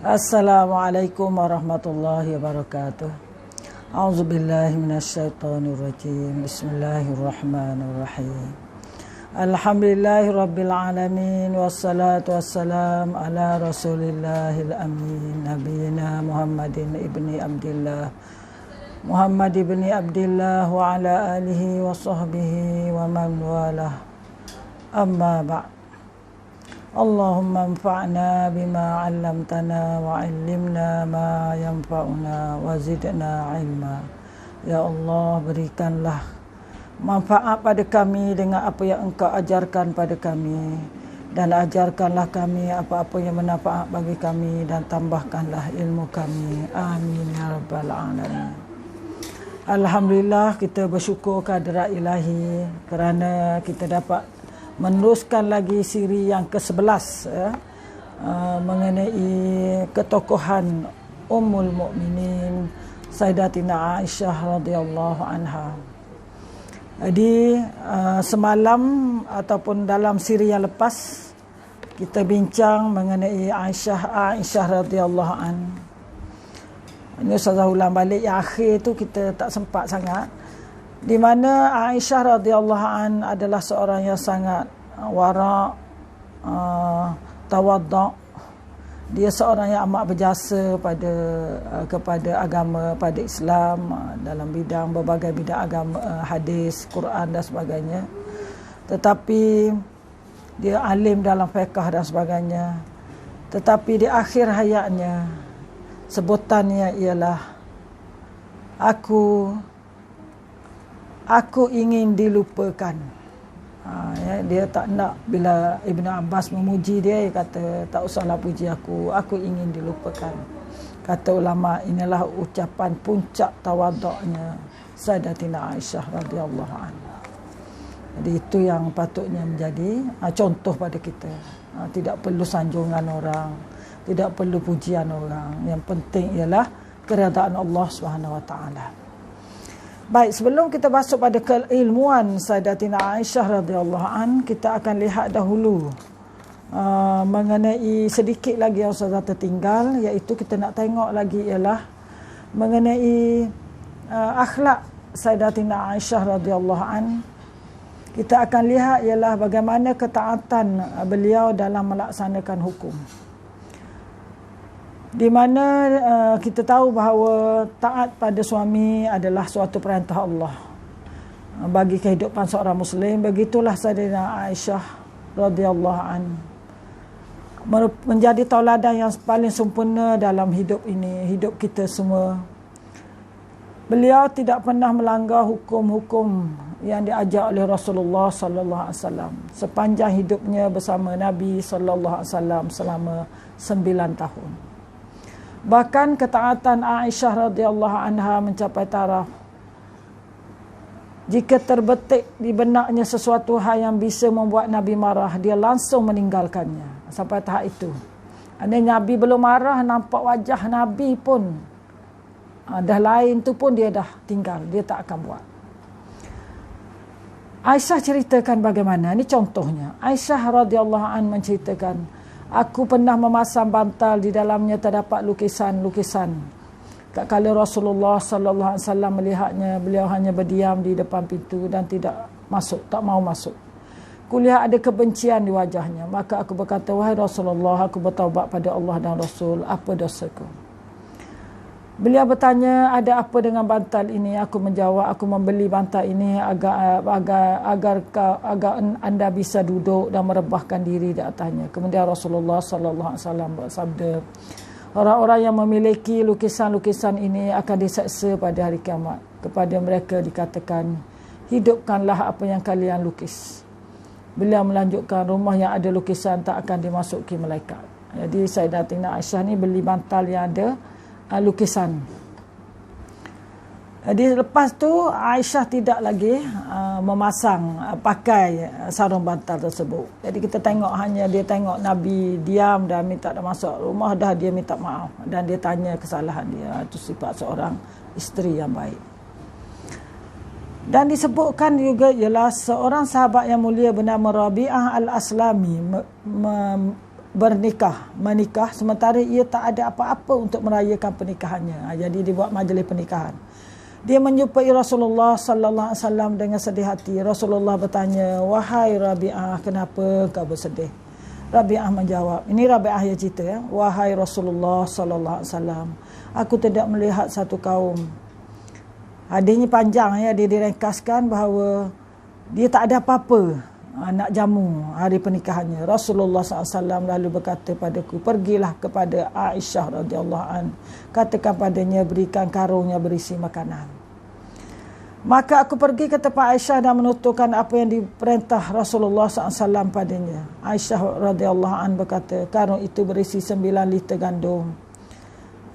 Assalamualaikum warahmatullahi wabarakatuh. A'udzubillahi minasyaitonirrajim. Bismillahirrahmanirrahim. Alhamdulillahirabbil alamin wassalatu wassalam ala rasulillahil amin nabiyina Muhammadin ibni Abdillah wa ala alihi wa sahbihi wa man walah. Amma ba'd. Allahumma anfa'na bima 'allamtana wa 'allimna ma yanfa'una wa zidna 'ilma. Ya Allah, berikanlah manfaat pada kami dengan apa yang Engkau ajarkan pada kami, dan ajarkanlah kami apa-apa yang bermanfaat bagi kami, dan tambahkanlah ilmu kami. Amin ya rabbal alamin. Alhamdulillah, kita bersyukur kehadrat Ilahi kerana kita dapat meneruskan lagi siri yang ke-11 mengenai ketokohan Ummul Mukminin Sayyidatina Aisyah radhiyallahu anha. Jadi semalam ataupun dalam siri yang lepas kita bincang mengenai Aisyah radhiyallahu anha. Ini Ustazah ulang balik yang akhir tu kita tak sempat sangat, di mana Aisyah radhiyallahu an adalah seorang yang sangat wara', tawaddu'. Dia seorang yang amat berjasa kepada agama, pada Islam, dalam berbagai bidang agama, hadis, Quran dan sebagainya. Tetapi dia alim dalam fiqh dan sebagainya. Tetapi di akhir hayatnya sebutannya ialah Aku ingin dilupakan. Dia tak nak bila Ibn Abbas memuji dia kata tak usahlah puji aku ingin dilupakan. Kata ulama, inilah ucapan puncak tawaduknya Sayyidatina Aisyah radhiyallahu anha. Jadi itu yang patutnya menjadi contoh pada kita. Tidak perlu sanjungan orang, tidak perlu pujian orang. Yang penting ialah keredaan Allah Subhanahu wa taala. Baik, sebelum kita masuk pada keilmuan Sayyidatina Aisyah radhiyallahu an, kita akan lihat dahulu mengenai sedikit lagi yang Ustazah tertinggal, iaitu kita nak tengok lagi ialah mengenai akhlak Sayyidatina Aisyah radhiyallahu an. Kita akan lihat ialah bagaimana ketaatan beliau dalam melaksanakan hukum. Di mana kita tahu bahawa taat pada suami adalah suatu perintah Allah bagi kehidupan seorang muslim. Begitulah Sayyidatina Aisyah radhiyallahu an menjadi tauladan yang paling sempurna dalam hidup ini, hidup kita semua. Beliau tidak pernah melanggar hukum-hukum yang diajar oleh Rasulullah sallallahu alaihi wasallam sepanjang hidupnya bersama Nabi sallallahu alaihi wasallam selama 9 tahun. Bahkan ketaatan Aisyah radhiyallahu anha mencapai taraf jika terbetik di benaknya sesuatu hal yang bisa membuat Nabi marah, dia langsung meninggalkannya. Sampai tahap itu. Nabi belum marah, nampak wajah Nabi pun dah lain tu pun dia dah tinggal, dia tak akan buat. Aisyah ceritakan bagaimana, ini contohnya. Aisyah radhiyallahu an menceritakan, aku pernah memasang bantal, di dalamnya terdapat lukisan-lukisan. Tak kala Rasulullah sallallahu alaihi wasallam melihatnya, beliau hanya berdiam di depan pintu dan tidak masuk, tak mau masuk. Kulihat ada kebencian di wajahnya, maka aku berkata, wahai Rasulullah, aku bertaubat pada Allah dan Rasul, apa dosaku? Beliau bertanya, ada apa dengan bantal ini? Aku menjawab, aku membeli bantal ini agar anda bisa duduk dan merebahkan diri di atasnya. Kemudian Rasulullah sallallahu alaihi wasallam bersabda, orang-orang yang memiliki lukisan-lukisan ini akan diseksa pada hari kiamat. Kepada mereka dikatakan, hidupkanlah apa yang kalian lukis. Beliau melanjutkan, rumah yang ada lukisan tak akan dimasuki malaikat. Jadi Sayyidatina Aisyah ni beli bantal yang ada lukisan. Jadi lepas tu Aisyah tidak lagi memasang pakai sarung bantal tersebut. Jadi kita tengok, hanya dia tengok Nabi diam dan minta masuk rumah, dah dia minta maaf dan dia tanya kesalahan dia. Itu sifat seorang isteri yang baik. Dan disebutkan juga ialah seorang sahabat yang mulia bernama Rabi'ah al-Aslami menikah sementara ia tak ada apa-apa untuk merayakan pernikahannya. Jadi dia buat majlis pernikahan. Dia menjumpai Rasulullah sallallahu alaihi wasallam dengan sedih hati. Rasulullah bertanya, "Wahai Rabi'ah, kenapa kau bersedih?" Rabi'ah menjawab, ini Rabi'ah yang cerita ya, "Wahai Rasulullah sallallahu alaihi wasallam, aku tidak melihat satu kaum." Hadisnya panjang ya, dia diringkaskan bahawa dia tak ada apa-apa nak jamu hari pernikahannya. Rasulullah SAW lalu berkata padaku, "Pergilah kepada Aisyah radhiyallahu an, katakan padanya berikan karungnya berisi makanan." Maka aku pergi ke tempat Aisyah dan menuturkan apa yang diperintah Rasulullah SAW padanya. Aisyah radhiyallahu an berkata, "Karung itu berisi 9 liter gandum.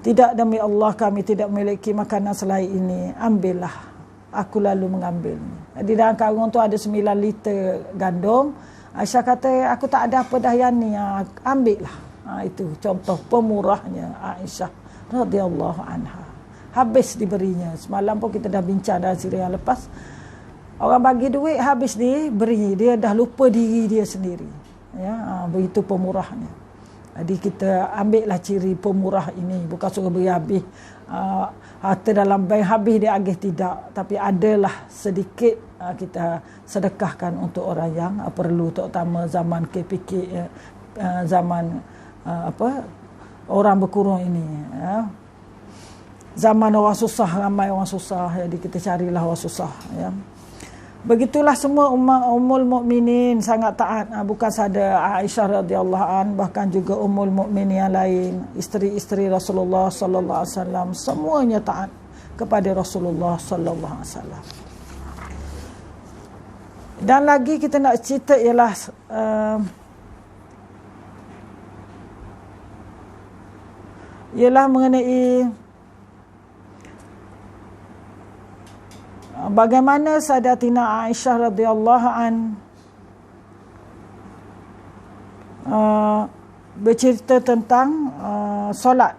Tidak, demi Allah kami tidak memiliki makanan selain ini. Ambillah." Aku lalu mengambilnya. Di dalam karung tu ada 9 liter gandum. Aisyah kata, "Aku tak ada apa dah yang ni. Ambillah." Itu contoh pemurahnya Aisyah radhiyallahu anha. Habis diberinya. Semalam pun kita dah bincang dalam siri yang lepas. Orang bagi duit habis diberi. Dia dah lupa diri dia sendiri. Ya, begitu pemurahnya. Jadi kita ambillah ciri pemurah ini. Bukan suruh beri habis. Harta dalam bank habis dia agih, tidak. Tapi adalah sedikit kita sedekahkan untuk orang yang perlu. Terutama zaman KPK, zaman orang berkurung ini. Zaman orang susah, ramai orang susah. Jadi kita carilah orang susah. Ya. Begitulah semua ummul mukminin sangat taat, bukan sahaja Aisyah radhiyallahu an, bahkan juga ummul mukminin yang lain, isteri-isteri Rasulullah sallallahu alaihi wasallam, semuanya taat kepada Rasulullah sallallahu alaihi wasallam. Dan lagi kita nak cerita ialah mengenai bagaimana Sayyidatina Aisyah radhiyallahu an bercerita tentang solat.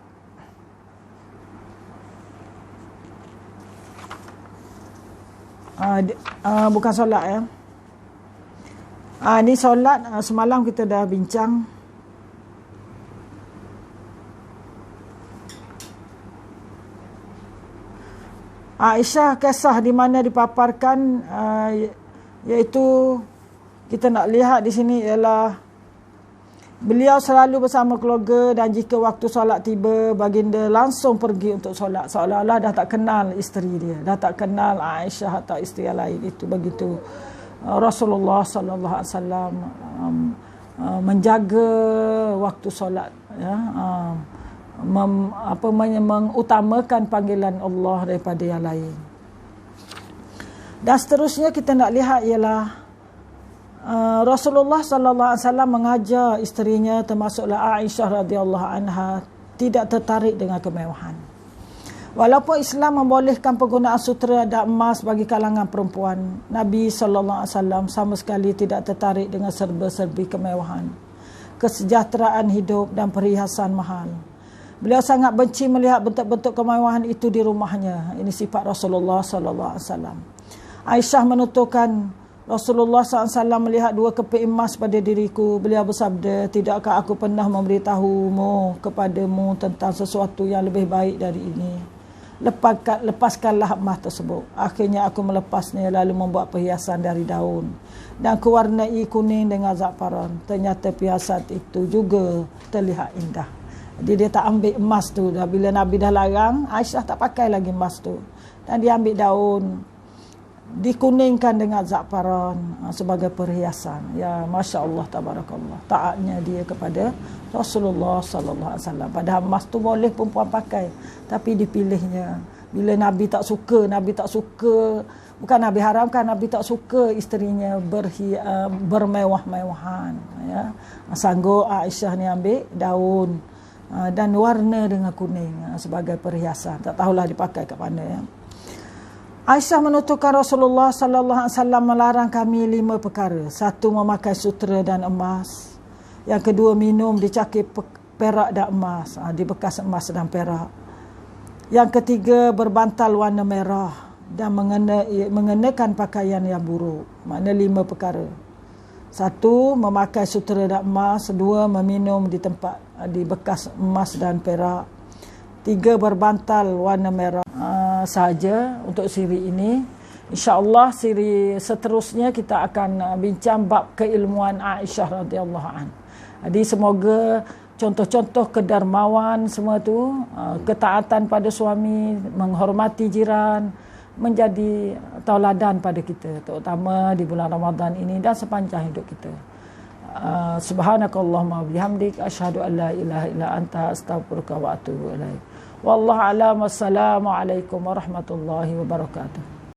Bukan solat ya. Ni solat, semalam kita dah bincang. Aisyah kisah di mana dipaparkan, iaitu kita nak lihat di sini ialah beliau selalu bersama keluarga dan jika waktu solat tiba baginda langsung pergi untuk solat, seolah-olah dah tak kenal isteri dia, dah tak kenal Aisyah atau isteri yang lain. Itu begitu Rasulullah sallallahu alaihi wasallam menjaga waktu solat, ya. Mengutamakan panggilan Allah daripada yang lain. Dan seterusnya kita nak lihat ialah Rasulullah sallallahu alaihi wasallam mengajar isterinya termasuklah Aisyah radhiyallahu anha tidak tertarik dengan kemewahan. Walaupun Islam membolehkan penggunaan sutera dan emas bagi kalangan perempuan, Nabi sallallahu alaihi wasallam sama sekali tidak tertarik dengan serba-serbi kemewahan, kesejahteraan hidup dan perhiasan mahal. Beliau sangat benci melihat bentuk-bentuk kemewahan itu di rumahnya. Ini sifat Rasulullah sallallahu alaihi wasallam. Aisyah menuturkan, Rasulullah SAW melihat 2 keping emas pada diriku. Beliau bersabda, "Tidakkah aku pernah memberitahumu kepadamu tentang sesuatu yang lebih baik dari ini? Lepaskanlah emas tersebut." Akhirnya aku melepasnya lalu membuat perhiasan dari daun dan kuwarnai kuning dengan za'faran. Ternyata perhiasan itu juga terlihat indah. Jadi dia tak ambil emas tu. Bila Nabi dah larang, Aisyah tak pakai lagi emas tu. Dan dia ambil daun, dikuningkan dengan za'faran sebagai perhiasan. Ya, Masya Allah, tabarakallah. Taatnya dia kepada Rasulullah sallallahu alaihi wasallam. Padahal emas tu boleh perempuan pakai, tapi dipilihnya. Bila Nabi tak suka, bukan Nabi haramkan, Nabi tak suka isterinya bermewah-mewahan. Ya. Sanggup Aisyah ni ambil daun dan warna dengan kuning sebagai perhiasan. Tak tahulah dipakai kat mana, ya. Aisyah menuturkan Rasulullah sallallahu alaihi wasallam melarang kami 5 perkara. 1, memakai sutera dan emas. Yang kedua, minum dicakir perak dan emas, dibekas emas dan perak. Yang ketiga, berbantal warna merah dan mengenakan pakaian yang buruk. Makna 5 perkara. Satu, memakai sutera dan emas. Dua, meminum di tempat di bekas emas dan perak. Tiga, berbantal warna merah. Sahaja untuk siri ini. InsyaAllah siri seterusnya kita akan bincang bab keilmuan Aisyah radhiyallahu anha. Jadi semoga contoh-contoh kedermawan semua tu, ketaatan pada suami, menghormati jiran, menjadi tauladan pada kita, terutama di bulan Ramadan ini dan sepanjang hidup kita. Subhanakallahumma bihamdik asyhadu an la ilaha illa anta astaghfiruka wa atubu ilaik. Wallahu a'lam. Wassalamu alaikum warahmatullahi wabarakatuh.